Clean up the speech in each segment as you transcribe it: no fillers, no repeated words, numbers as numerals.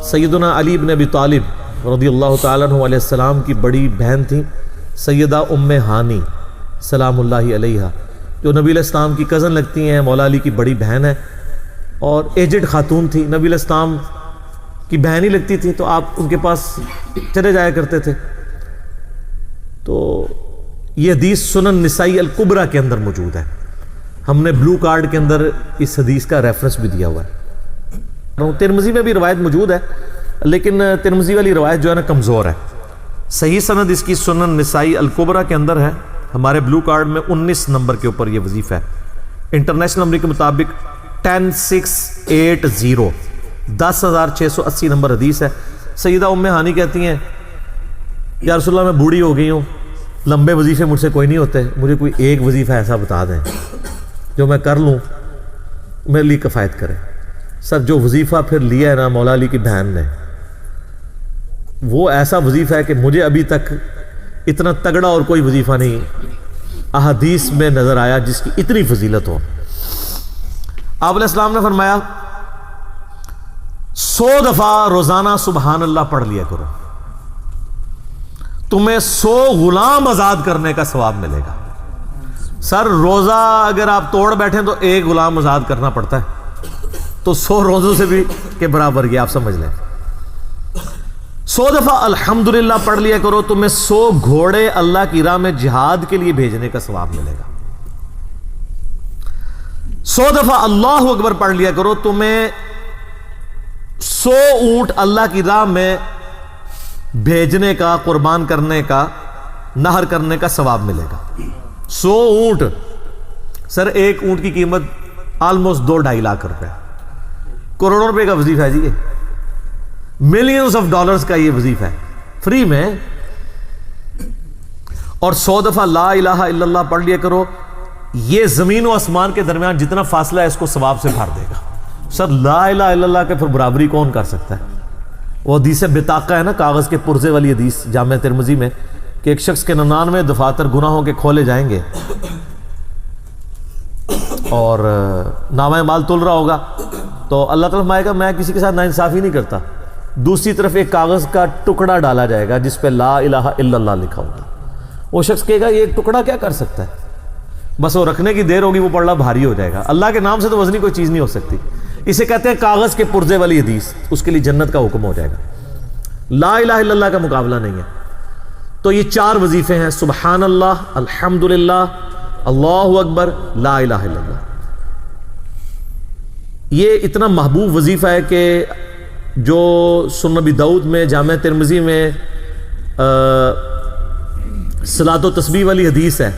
سیدنا علی بن ابی طالب رضی اللہ تعالیٰ عنہ علیہ السلام کی بڑی بہن تھیں سیدہ ام ہانی سلام اللہ علیہا، جو نبی علیہ السلام کی کزن لگتی ہیں، مولا علی کی بڑی بہن ہے اور ایجڈ خاتون تھی، نبی علیہ السلام کی بہن ہی لگتی تھی، تو آپ ان کے پاس چلے جایا کرتے تھے۔ تو یہ حدیث سنن نسائی الکبریٰ کے اندر موجود ہے، ہم نے بلو کارڈ کے اندر اس حدیث کا ریفرنس بھی دیا ہوا ہے۔ ترمذی میں بھی روایت موجود ہے، لیکن ترمذی والی روایت جو ہے نا کمزور ہے۔ صحیح سند اس کی سنن نسائی الکبریٰ کے اندر ہے، ہمارے بلو کارڈ میں 19 نمبر کے اوپر یہ وظیفہ ہے۔ انٹرنیشنل نمبر کے مطابق 10680 10680 نمبر حدیث ہے۔ سیدہ ام ہانی کہتی ہیں یا رسول اللہ میں بوڑھی ہو گئی ہوں، لمبے وظیفے مجھ سے کوئی نہیں ہوتے، مجھے کوئی ایک وظیفہ ایسا بتا دیں جو میں کر لوں میرے لیے کفایت کرے۔ سر جو وظیفہ پھر لیا ہے نا مولا علی کی بہن نے، وہ ایسا وظیفہ ہے کہ مجھے ابھی تک اتنا تگڑا اور کوئی وظیفہ نہیں احادیث میں نظر آیا جس کی اتنی فضیلت ہو۔ آپ علیہ السلام نے فرمایا 100 دفعہ روزانہ سبحان اللہ پڑھ لیا کرو، تمہیں 100 غلام آزاد کرنے کا ثواب ملے گا۔ سر روزہ اگر آپ توڑ بیٹھیں تو ایک غلام آزاد کرنا پڑتا ہے، تو 100 روزوں سے بھی کے برابر یہ آپ سمجھ لیں۔ 100 دفعہ الحمدللہ پڑھ لیا کرو، تمہیں 100 گھوڑے اللہ کی راہ میں جہاد کے لیے بھیجنے کا ثواب ملے گا۔ 100 دفعہ اللہ اکبر پڑھ لیا کرو، تمہیں 100 اونٹ اللہ کی راہ میں بھیجنے کا، قربان کرنے کا، نہر کرنے کا ثواب ملے گا۔ 100 اونٹ، سر ایک اونٹ کی قیمت آلموسٹ 2-2.5 لاکھ روپے، کروڑوں روپے کا وظیفہ ہے جی، یہ ملینز آف ڈالرز کا یہ وظیفہ ہے فری میں۔ اور 100 دفعہ لا الہ الا اللہ پڑھ لیا کرو، یہ زمین و آسمان کے درمیان جتنا فاصلہ ہے اس کو ثواب سے بھر دے گا۔ سر لا الہ الا اللہ کے پھر برابری کون کر سکتا ہے؟ وہ حدیث بطاقہ ہے نا، کاغذ کے پرزے والی حدیث جامع ترمذی میں، کہ ایک شخص کے 99 دفاتر گناہوں کے کھولے جائیں گے اور نامہ مال تل رہا ہوگا تو اللہ تعالیٰ فرمائے گا میں کسی کے ساتھ ناانصافی نہیں کرتا۔ دوسری طرف ایک کاغذ کا ٹکڑا ڈالا جائے گا جس پہ لا الہ الا اللہ لکھا ہوگا۔ وہ شخص کہے گا یہ ایک ٹکڑا کیا کر سکتا ہے، بس وہ رکھنے کی دیر ہوگی، وہ پڑھنا بھاری ہو جائے گا۔ اللہ کے نام سے تو وزنی کوئی چیز نہیں ہو سکتی، اسے کہتے ہیں کاغذ کے پرزے والی حدیث، اس کے لیے جنت کا حکم ہو جائے گا۔ لا الہ الا اللہ کا مقابلہ نہیں ہے۔ تو یہ 4 وظیفے ہیں، سبحان اللہ، الحمدللہ، اللہ اکبر، لا الہ الا اللہ۔ یہ اتنا محبوب وظیفہ ہے کہ جو سنن ابی داؤد میں، جامع ترمذی میں صلاۃ و تسبیح والی حدیث ہے،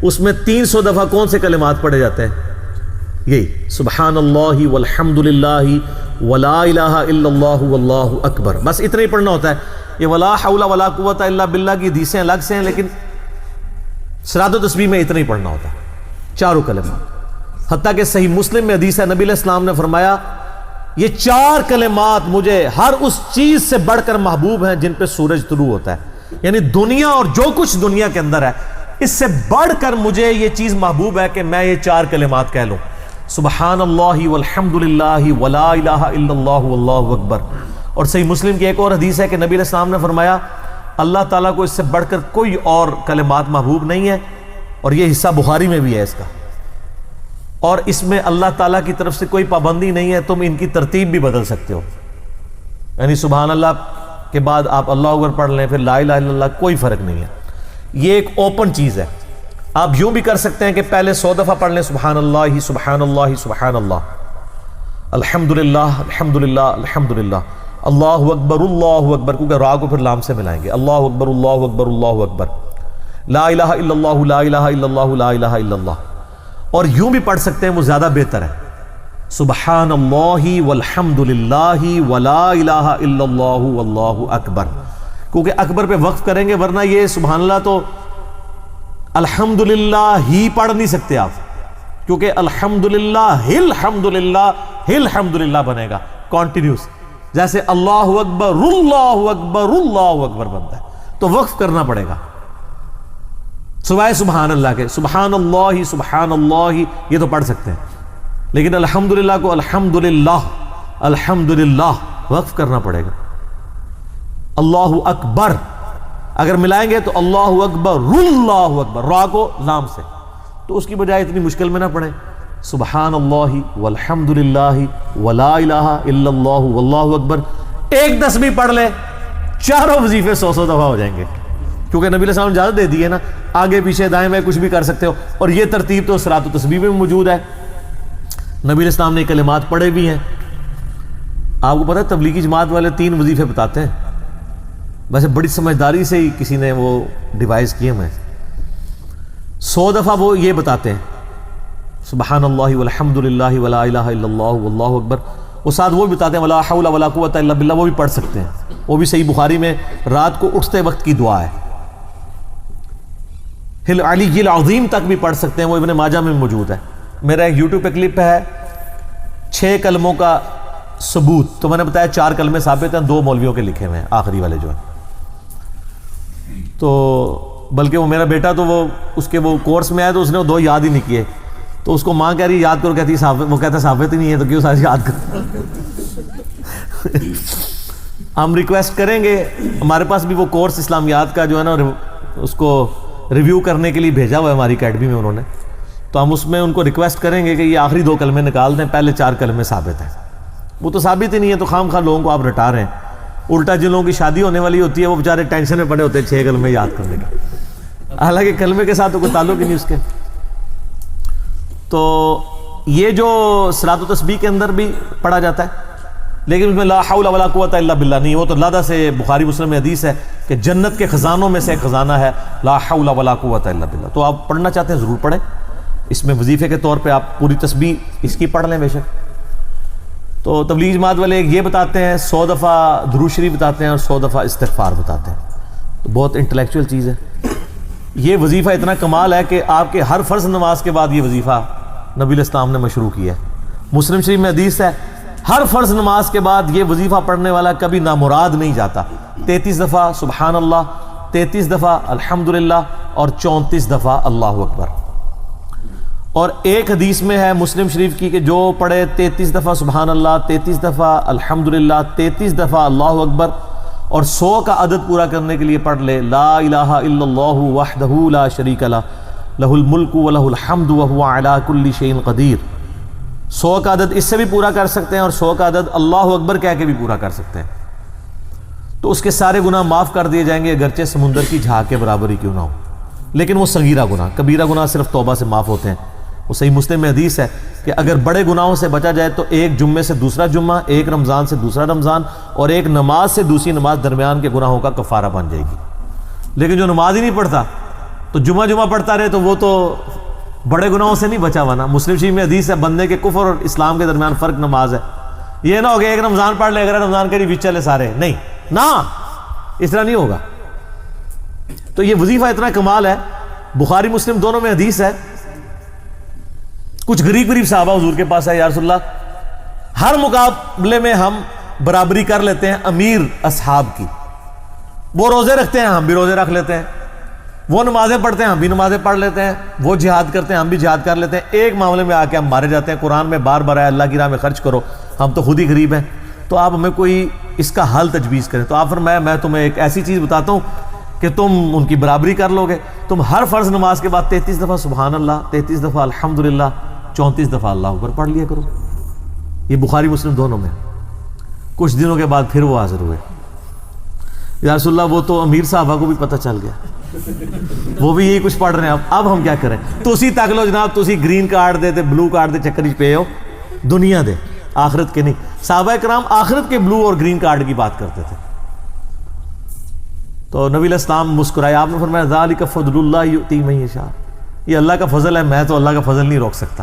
اس میں 300 دفعہ کون سے کلمات پڑھے جاتے ہیں؟ یہی سبحان اللہ والحمد للہ ولا الہ الا اللہ واللہ اکبر، بس اتنا ہی پڑھنا ہوتا ہے۔ یہ ولا حول ولا قوت الا باللہ کی حدیثیں الگ سے ہیں، لیکن صلاۃ و تسبیح میں اتنا ہی پڑھنا ہوتا ہے، 4 کلمات۔ حتیٰ کہ صحیح مسلم میں حدیث ہے، نبی علیہ السلام نے فرمایا یہ 4 کلمات مجھے ہر اس چیز سے بڑھ کر محبوب ہیں جن پہ سورج طلوع ہوتا ہے، یعنی دنیا اور جو کچھ دنیا کے اندر ہے اس سے بڑھ کر مجھے یہ چیز محبوب ہے کہ میں یہ 4 کلمات کہہ لوں، سبحان اللہ والحمد للہ ولا الہ الا اللہ واللہ اکبر۔ اور صحیح مسلم کی ایک اور حدیث ہے کہ نبی علیہ السلام نے فرمایا اللہ تعالیٰ کو اس سے بڑھ کر کوئی اور کلمات محبوب نہیں ہے، اور یہ حصہ بخاری میں بھی ہے اس کا، اور اس میں اللہ تعالیٰ کی طرف سے کوئی پابندی نہیں ہے، تم ان کی ترتیب بھی بدل سکتے ہو، یعنی سبحان اللہ کے بعد آپ اللہ اکبر پڑھ لیں، پھر لا الہ الا اللہ، کوئی فرق نہیں ہے۔ یہ ایک اوپن چیز ہے، آپ یوں بھی کر سکتے ہیں کہ پہلے 100 دفعہ پڑھ لیں سبحان اللہ سبحان اللہ سبحان اللہ، الحمدللہ الحمدللہ الحمدللہ، اللہ اکبر، کیونکہ را کو پھر لام سے ملائیں گے، اللہ اکبر اللہ اکبر اللہ اکبر، لا الہ الا اللہ لا الہ الا اللہ لا الہ الا اللہ۔ اور یوں بھی پڑھ سکتے ہیں، وہ زیادہ بہتر ہے، سبحان اللہ والحمد للہ ولا الہ الا اللہ واللہ اکبر، کیونکہ اکبر پہ وقف کریں گے، ورنہ یہ سبحان اللہ تو الحمدللہ ہی پڑھ نہیں سکتے آپ، کیونکہ الحمدللہ الحمدللہ الحمدللہ بنے گا کانٹینیوس، جیسے اللہ اکبر اللہ اکبر اللہ اکبر بنتا ہے، تو وقف کرنا پڑے گا سوائے سبحان اللہ کے۔ سبحان اللہ یہ تو پڑھ سکتے ہیں، لیکن الحمدللہ کو الحمدللہ الحمدللہ وقف کرنا پڑے گا. اللہ اکبر اگر ملائیں گے تو اللہ اکبر اللہ اکبر، را کو لام سے، تو اس کی بجائے اتنی مشکل میں نہ پڑھیں. سبحان اللہ والحمد للہ ولا الہ الا اللہ واللہ اکبر، ایک تسبیح پڑھ لے، چاروں وظیفے 100 دفعہ ہو جائیں گے، کیونکہ نبی علیہ السلام نے اجازت دے دی ہے نا، آگے پیچھے دائیں بائیں کچھ بھی کر سکتے ہو. اور یہ ترتیب تو صلاۃ التسبیح میں موجود ہے. نبی علیہ السلام نے کلمات پڑھے بھی ہیں. آپ کو پتہ ہے تبلیغی جماعت والے 3 وظیفے بتاتے ہیں، ویسے بڑی سمجھداری سے ہی کسی نے وہ ڈیوائز کیے ہیں. 100 دفعہ وہ یہ بتاتے ہیں سبحان اللہ والحمد للہ ولا الہ الا اللہ واللہ اکبر، وہ ساتھ وہ بھی بتاتے ہیں ولا حول ولا قوت الا باللہ، وہ بھی پڑھ سکتے ہیں. وہ بھی صحیح بخاری میں رات کو اٹھتے وقت کی دعا ہے. العلی العظیم تک بھی پڑھ سکتے ہیں، وہ ابن ماجہ میں موجود ہے. میرا ایک یوٹیوب پہ کلپ ہے 6 کلموں کا ثبوت، تو میں نے بتایا 4 کلمے ثابت ہیں، 2 مولویوں کے لکھے ہوئے ہیں آخری والے جو ہیں. تو بلکہ وہ میرا بیٹا تو وہ اس کے وہ کورس میں آیا تو اس نے وہ 2 یاد ہی نہیں کیے، تو اس کو ماں کہہ رہی یاد کرو، کہتی وہ کہتا ہے ثابت ہی نہیں ہے تو کیوں سارے یاد کرو. ہم ریکویسٹ کریں گے، ہمارے پاس بھی وہ کورس اسلامیات کا جو ہے نا اس کو ریویو کرنے کے لیے بھیجا ہوا ہے ہماری اکیڈمی میں انہوں نے، تو ہم اس میں ان کو ریکویسٹ کریں گے کہ یہ آخری 2 کلمے نکال دیں، پہلے 4 کلمے ثابت ہیں. وہ تو ثابت ہی نہیں ہے تو خام خواہ لوگوں کو آپ رٹا رہے ہیں. الٹا جن لوگوں کی شادی ہونے والی ہوتی ہے وہ بیچارے ٹینشن میں پڑے ہوتے ہیں 6 کلمے یاد کرنے کا، حالانکہ کلمے کے ساتھ تو کوئی تعلق ہی نہیں اس کے. تو یہ جو صلاۃ و تسبیح کے اندر بھی پڑھا جاتا ہے، لیکن اس میں لا حول ولا قوت الا باللہ نہیں. وہ تو لادہ سے بخاری مسلم میں حدیث ہے کہ جنت کے خزانوں میں سے ایک خزانہ ہے لا حول ولا قوت الا باللہ. تو آپ پڑھنا چاہتے ہیں ضرور پڑھیں. اس میں وظیفے کے طور پہ آپ پوری تسبیح اس کی پڑھ لیں بے شک. تو تبلیغ جماعت والے یہ بتاتے ہیں 100 دفعہ درود شریف بتاتے ہیں اور 100 دفعہ استغفار بتاتے ہیں. تو بہت انٹلیکچوئل چیز ہے. یہ وظیفہ اتنا کمال ہے کہ آپ کے ہر فرض نماز کے بعد یہ وظیفہ نبی علیہ السلام نے مشروع کیا ہے. مسلم شریف میں حدیث ہے ہر فرض نماز کے بعد یہ وظیفہ پڑھنے والا کبھی نامراد نہیں جاتا. 33 دفعہ سبحان اللہ، 33 دفعہ الحمدللہ اور 34 دفعہ اللہ اکبر. اور ایک حدیث میں ہے مسلم شریف کی کہ جو پڑھے 33 دفعہ سبحان اللہ، 33 دفعہ الحمدللہ، 33 دفعہ اللہ اکبر اور 100 کا عدد پورا کرنے کے لیے پڑھ لے لا الہ الا اللہ وحدہ لا شریک لہ لہ الملک ولہ الحمد وہو علی کل شیء قدیر. 100 کا عدد اس سے بھی پورا کر سکتے ہیں اور 100 کا عدد اللہ اکبر کہہ کے بھی پورا کر سکتے ہیں. تو اس کے سارے گناہ معاف کر دیے جائیں گے اگرچہ سمندر کی جھاگ کے برابر ہی کیوں نہ ہو. لیکن وہ صغیرہ گناہ، کبیرہ گناہ صرف توبہ سے معاف ہوتے ہیں. وہ صحیح مسلم میں حدیث ہے کہ اگر بڑے گناہوں سے بچا جائے تو ایک جمعے سے دوسرا جمعہ، ایک رمضان سے دوسرا رمضان اور ایک نماز سے دوسری نماز درمیان کے گناہوں کا کفارہ بن جائے گی. لیکن جو نماز ہی نہیں پڑھتا تو جمعہ پڑھتا رہے تو وہ تو بڑے گناہوں سے نہیں بچا ہوا نا. مسلم شریف میں حدیث ہے بندے کے کفر اور اسلام کے درمیان فرق نماز ہے. یہ نہ ہو کہ ایک رمضان پڑھ لے اگر رمضان کے بیچ چلے سارے، نہیں نا، اس طرح نہیں ہوگا. تو یہ وظیفہ اتنا کمال ہے، بخاری مسلم دونوں میں حدیث ہے. کچھ غریب صحابہ حضور کے پاس ہے، یا رسول اللہ ہر مقابلے میں ہم برابری کر لیتے ہیں امیر اصحاب کی. وہ روزے رکھتے ہیں ہم بھی روزے رکھ لیتے ہیں، وہ نمازیں پڑھتے ہیں ہم بھی نمازیں پڑھ لیتے ہیں، وہ جہاد کرتے ہیں ہم بھی جہاد کر لیتے ہیں. ایک معاملے میں آ کے ہم مارے جاتے ہیں. قرآن میں بار بار ہے اللہ کی راہ میں خرچ کرو، ہم تو خود ہی غریب ہیں. تو آپ ہمیں کوئی اس کا حل تجویز کریں. تو آپ فرمایا میں تمہیں ایک ایسی چیز بتاتا ہوں کہ تم ان کی برابری کر لو گے. تم ہر فرض نماز کے بعد 33 دفعہ سبحان اللہ، 33 دفعہ الحمدللہ، 34 دفعہ اللہ اکبر پڑھ لیا کرو. یہ بخاری مسلم دونوں میں. کچھ دنوں کے بعد پھر وہ حاضر ہوئے، یا رسول اللہ وہ تو امیر صحابہ کو بھی پتہ چل گیا، وہ بھی یہی کچھ پڑھ رہے ہیں. اب ہم کیا کریں؟ تو اسی تک لو جناب، تو اسی گرین کارڈ دے بلو کارڈ دے چکر پہ ہو، دنیا دے آخرت کے نہیں. صحابہ کرام آخرت کے بلو اور گرین کارڈ کی بات کرتے تھے. تو نبی علیہ السلام مسکرائے، آپ نے فرمایا ذالک فضل اللہ یؤتی من یشاء، یہ اللہ کا فضل ہے، میں تو اللہ کا فضل نہیں روک سکتا.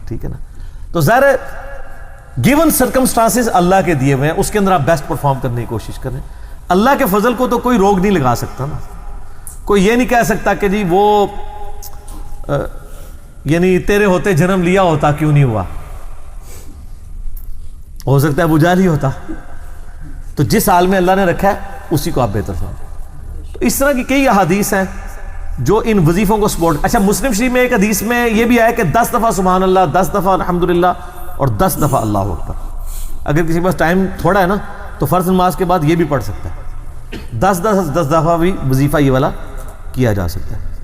ٹھیک ہے نا. تو ظاہر ہے گیون سرکمسٹانسز اللہ کے دیے ہوئے ہیں، اس کے اندر آپ بیسٹ پرفارم کرنے کی کوشش کریں. اللہ کے فضل کو تو کوئی روک نہیں لگا سکتا نا. کوئی یہ نہیں کہہ سکتا کہ جی وہ یعنی تیرے ہوتے جنم لیا ہوتا کیوں نہیں ہوا. ہو سکتا ہے ابو جہل ہی ہوتا. تو جس حال میں اللہ نے رکھا ہے اسی کو آپ بہتر سمجھیں. تو اس طرح کی کئی احادیث ہیں جو ان وظیفوں کو سپورٹ. اچھا مسلم شریف میں ایک حدیث میں یہ بھی آیا کہ 10 دفعہ سبحان اللہ، 10 دفعہ الحمدللہ اور 10 دفعہ اللہ اکبر. اگر کسی کے پاس ٹائم تھوڑا ہے نا تو فرض نماز کے بعد یہ بھی پڑھ سکتا ہے، 10 دفعہ بھی وظیفہ یہ والا کیا جا سکتا ہے۔